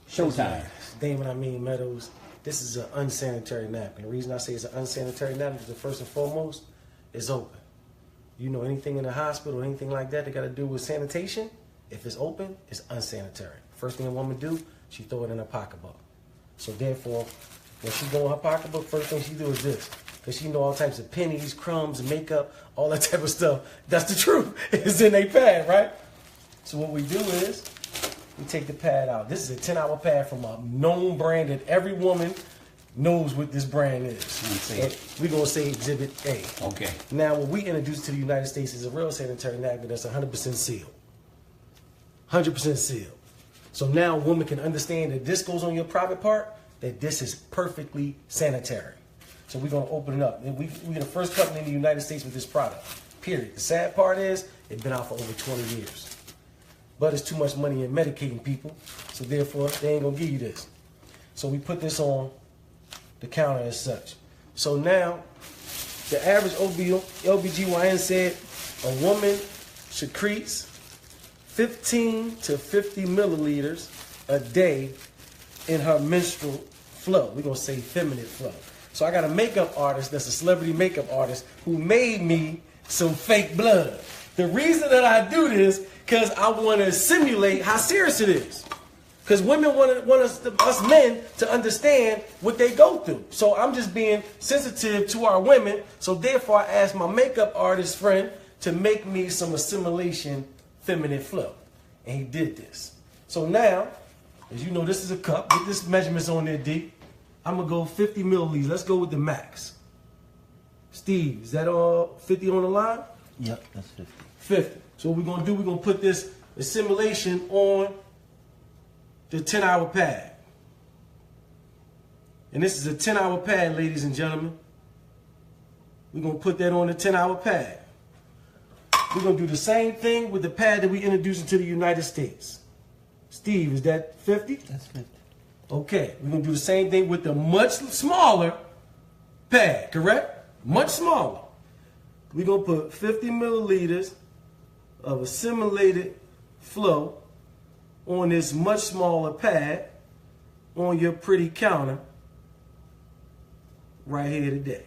Showtime. Damon, I mean Meadows. This is an unsanitary napkin. The reason I say it's an unsanitary napkin is first and foremost, it's open. You know, anything in the hospital, anything like that got to do with sanitation, if it's open, it's unsanitary. First thing a woman do, she throw it in her pocketbook. So therefore, when she go in her pocketbook, first thing she do is this. Because she know all types of pennies, crumbs, makeup, all that type of stuff. That's the truth. It's in a pad, right? So what we do is, we take the pad out. This is a 10-hour pad from a known brand that every woman knows what this brand is. We're going to say Exhibit A. Okay. Now, what we introduced to the United States is a real sanitary napkin that's 100% sealed. 100% sealed. So now a woman can understand that this goes on your private part, that this is perfectly sanitary. So we're going to open it up. And we're the first company in the United States with this product, period. The sad part is, it's been out for over 20 years. But it's too much money in medicating people, so therefore, they ain't going to give you this. So we put this on the counter as such. So now, the average OBGYN said a woman secretes 15 to 50 milliliters a day in her menstrual flow. We're going to say feminine flow. So I got a makeup artist that's a celebrity makeup artist who made me some fake blood. The reason that I do this, because I want to simulate how serious it is. Because women want us men to understand what they go through. So I'm just being sensitive to our women. So therefore I asked my makeup artist friend to make me some assimilation feminine flow. And he did this. So now, as you know, this is a cup. Get this measurements on there, D. I'm going to go 50 milliliters. Let's go with the max. Steve, is that all 50 on the line? Yep, that's 50. 50. So what we're going to do, we're going to put this assimilation on the 10-hour pad. And this is a 10-hour pad, ladies and gentlemen. We're going to put that on the 10-hour pad. We're going to do the same thing with the pad that we introduced into the United States. Steve, is that 50? That's 50. Okay, we're going to do the same thing with the much smaller pad, correct? Much smaller. We're going to put 50 milliliters of assimilated flow on this much smaller pad on your pretty counter right here today.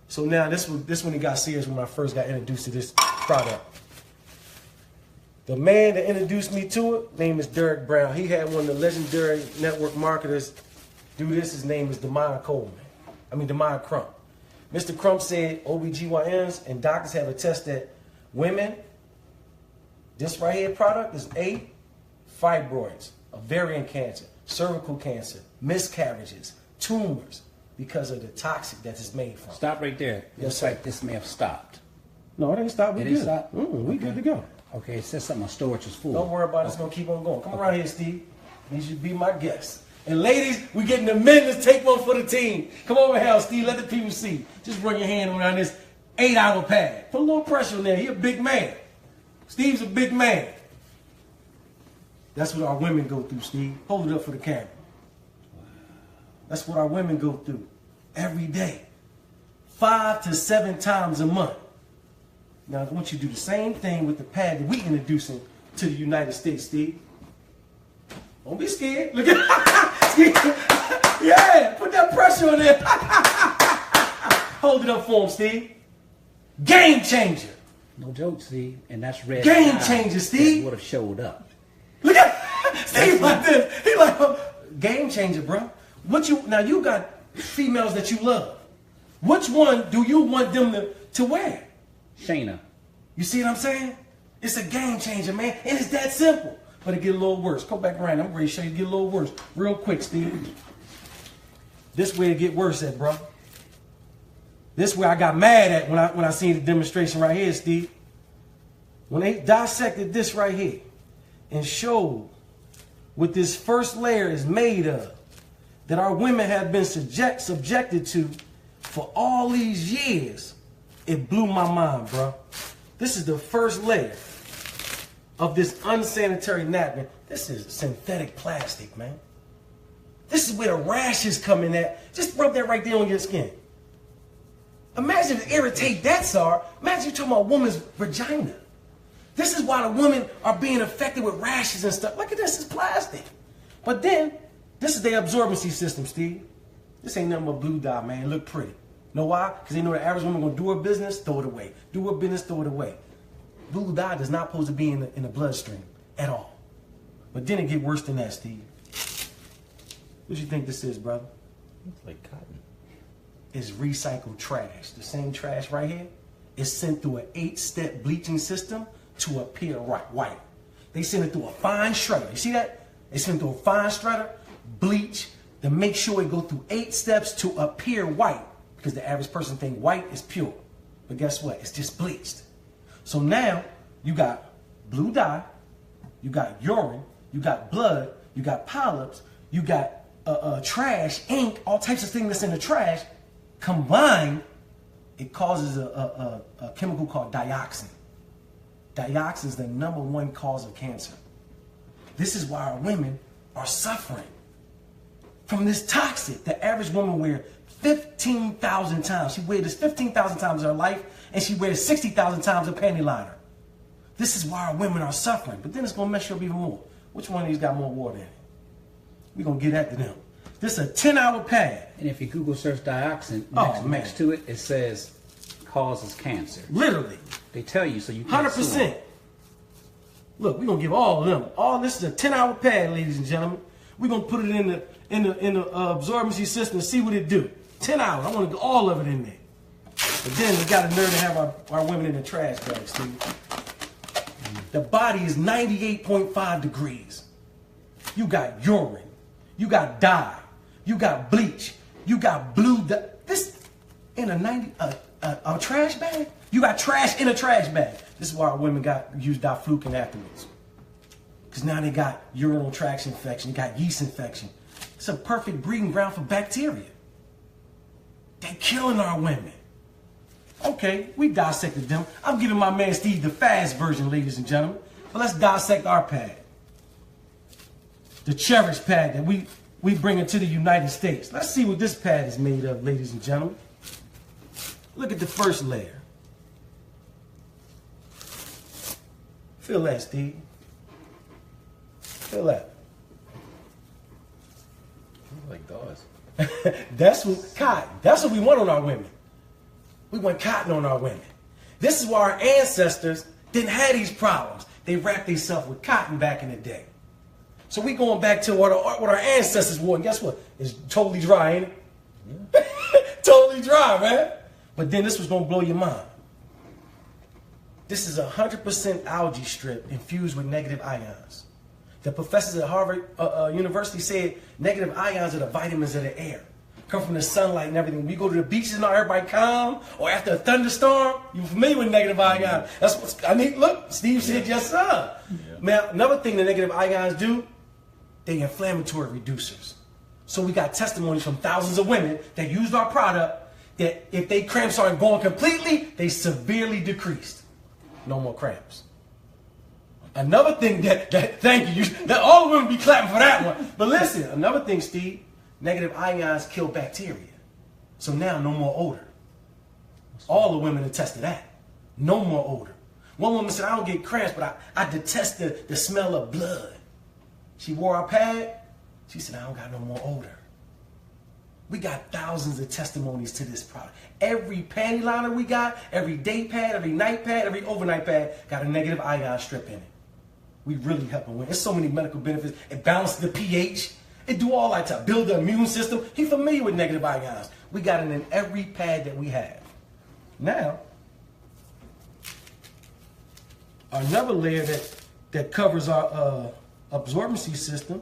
So now this one it got serious when I first got introduced to this product. The man that introduced me to it, name is Derek Brown. He had one of the legendary network marketers do this. His name is Demond Crump. Mr. Crump said OBGYNs and doctors have attested that women, this right here product is fibroids, ovarian cancer, cervical cancer, miscarriages, tumors, because of the toxic that it's made from. Stop right there. Yes, Looks like this may have stopped. No, it ain't stopped. We It good. ain't stopped? We good to go. Okay, it says something on storage is full. Don't worry about it. It's going to keep on going. Come around here, Steve. You should be my guest. And ladies, we getting the men to take one for the team. Come over here, Steve. Let the people see. Just run your hand around this 8-hour pad. Put a little pressure on there. He a big man. Steve's a big man. That's what our women go through, Steve. Hold it up for the camera. That's what our women go through every day. 5 to 7 times a month. Now, I want you to do the same thing with the pad that we introducing to the United States, Steve. Don't be scared. Look at yeah, put that pressure on there. Hold it up for him, Steve. Game changer. No joke, Steve. And that's red. Game changer, Steve. Would have showed up. Look at Steve like this. He like, game changer, bro. Now you got females that you love. Which one do you want them to wear? Shayna. You see what I'm saying? It's a game changer, man. And it's that simple. But it get a little worse. Come back around. I'm ready to show you it get a little worse. Real quick, Steve. This way it get worse at, bro. This way I got mad at when I seen the demonstration right here, Steve. When they dissected this right here and showed what this first layer is made of, that our women have been subjected to for all these years, it blew my mind, bro. This is the first layer of this unsanitary napkin. This is synthetic plastic, man. This is where the rashes come in at. Just rub that right there on your skin. Imagine the irritate that's are. Imagine you talking about a woman's vagina. This is why the women are being affected with rashes and stuff. Look at this, it's plastic. But then, this is their absorbency system, Steve. This ain't nothing but blue dye, man. It look pretty. Know why? Because they know the average woman gonna do her business, throw it away. Do her business, throw it away. Blue dye does not supposed to be in the bloodstream at all. But then it get worse than that, Steve. What you think this is, brother? It's like cotton. It's recycled trash. The same trash right here is sent through an 8-step bleaching system to appear white. They send it through a fine shredder. You see that? They send it through a fine shredder, bleach, to make sure it go through 8 steps to appear white. Because the average person think white is pure. But guess what? It's just bleached. So now you got blue dye, you got urine, you got blood, you got polyps, you got trash, ink, all types of things that's in the trash. Combined, it causes a chemical called dioxin. Dioxin is the #1 cause of cancer. This is why our women are suffering from this toxic. The average woman wears 15,000 times. She wears this 15,000 times in her life, and she wears 60,000 times a panty liner. This is why our women are suffering. But then it's going to mess you up even more. Which one of these got more water in it? We're going to get after them. This is a 10-hour pad. And if you Google search dioxin, Oh, next to it, it says causes cancer. Literally. They tell you so you can't 100%. Look, we're going to give all of them. All this is a 10-hour pad, ladies and gentlemen. We're going to put it in the absorbency system and see what it do. 10 hours. I want to get all of it in there. But then we got a nerve to have our women in the trash bag, Steve. The body is 98.5 degrees. You got urine. You got dye. You got bleach. You got blue dye. This in a trash bag? You got trash in a trash bag. This is why our women use diflucan afterwards. Because now they got urinary tract infection. You got yeast infection. It's a perfect breeding ground for bacteria. They killing our women. Okay, we dissected them. I'm giving my man Steve the fast version, ladies and gentlemen. But let's dissect our pad. The Cherish pad that we bring into the United States. Let's see what this pad is made of, ladies and gentlemen. Look at the first layer. Feel that, Steve. Feel that. Like gauze. That's what we want on our women. We want cotton on our women. This is why our ancestors didn't have these problems. They wrapped themselves with cotton back in the day. So we going back to what our ancestors wore. And guess what? It's totally dry, ain't it? Yeah. Totally dry, man. But then this was going to blow your mind. This is 100% algae strip infused with negative ions. The professors at Harvard University said negative ions are the vitamins of the air. Come from the sunlight and everything. We go to the beaches and everybody calm, or after a thunderstorm, you familiar with negative ions. That's what I mean. Look, Steve said yes, sir. Yeah. Now, another thing the negative ions do, they inflammatory reducers. So we got testimonies from thousands of women that used our product that if they cramps aren't going completely, they severely decreased. No more cramps. Another thing thank you, that all the women be clapping for that one. But listen, another thing, Steve, negative ions kill bacteria. So now no more odor. All the women attest to that. No more odor. One woman said, I don't get cramps, but I detest the smell of blood. She wore our pad. She said, I don't got no more odor. We got thousands of testimonies to this product. Every panty liner we got, every day pad, every night pad, every overnight pad got a negative ion strip in it. We really help them win. There's so many medical benefits. It balances the pH. It do all that to build the immune system. He's familiar with negative ions. We got it in every pad that we have. Now, another layer that covers our absorbency system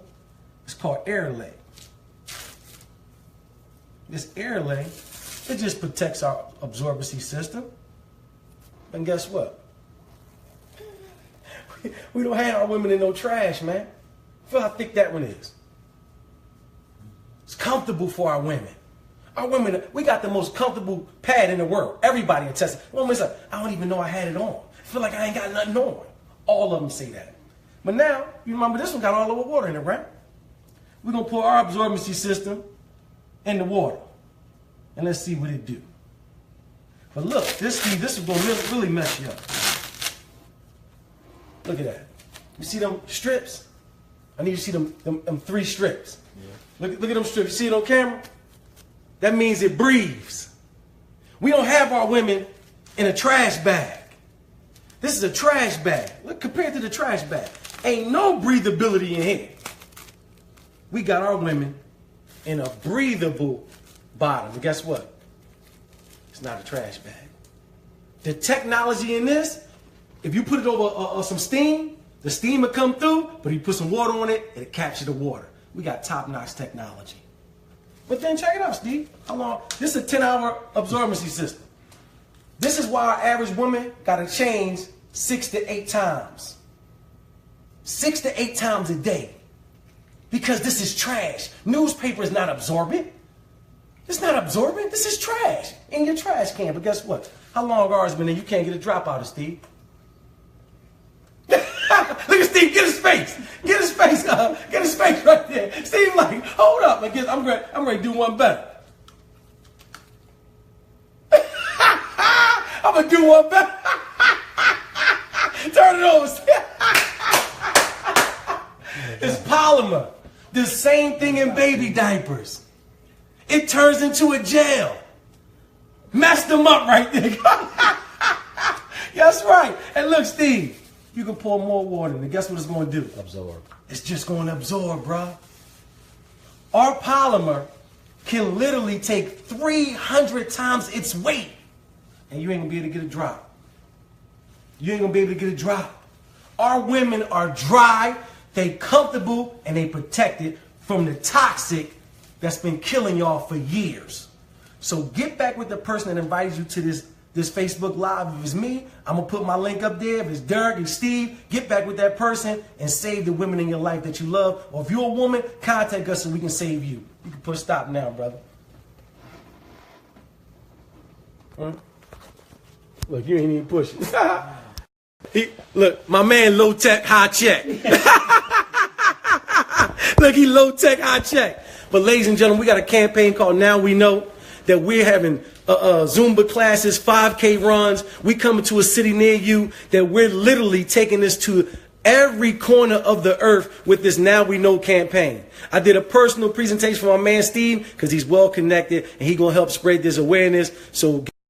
is called air lay. This air lay, it just protects our absorbency system. And guess what? We don't have our women in no trash, man. Feel how thick that one is. It's comfortable for our women. Our women, we got the most comfortable pad in the world. Everybody attests. Women's like, I don't even know I had it on. I feel like I ain't got nothing on. All of them say that. But now, you remember this one got all over water in it, right? We're going to pour our absorbency system in the water. And let's see what it do. But look, this is going to really mess you up. Look at that. You see them strips? I need you to see them 3 strips. Yeah. Look at them strips. You see it on camera? That means it breathes. We don't have our women in a trash bag. This is a trash bag. Look, compared to the trash bag, ain't no breathability in here. We got our women in a breathable bottom. And guess what? It's not a trash bag. The technology in this, if you put it over some steam, the steam will come through, but if you put some water on it, it'll capture the water. We got top-notch technology. But then check it out, Steve. How long? This is a 10-hour absorbency system. This is why our average woman got to change 6 to 8 times. 6 to 8 times a day. Because this is trash. Newspaper is not absorbent. It's not absorbent. This is trash in your trash can. But guess what? How long ours been in? You can't get a drop out of Steve. Look at Steve. Get his face. Get his face. Get his face right there. Steve, like, hold up. I'm ready to do one better. I'm gonna do one better. Turn it over. It's polymer. The same thing in baby diapers. It turns into a gel. Messed them up right there. That's right. And look, Steve, you can pour more water in it. Guess what it's going to do? Absorb. It's just going to absorb, bro. Our polymer can literally take 300 times its weight, and you ain't going to be able to get a drop. You ain't going to be able to get a drop. Our women are dry, they comfortable, and they protected from the toxic that's been killing y'all for years. So get back with the person that invited you to this Facebook Live. If it's me, I'm going to put my link up there. If it's Derek and Steve, get back with that person and save the women in your life that you love. Or if you're a woman, contact us so we can save you. You can push stop now, brother. Huh? Look, you ain't even pushing. Look, my man low tech, high check. Look, he low tech, high check. But ladies and gentlemen, we got a campaign called Now We Know, that we're having Zumba classes, 5K runs. We coming to a city near you, that we're literally taking this to every corner of the earth with this Now We Know campaign. I did a personal presentation for my man Steve because he's well connected and he's going to help spread this awareness. So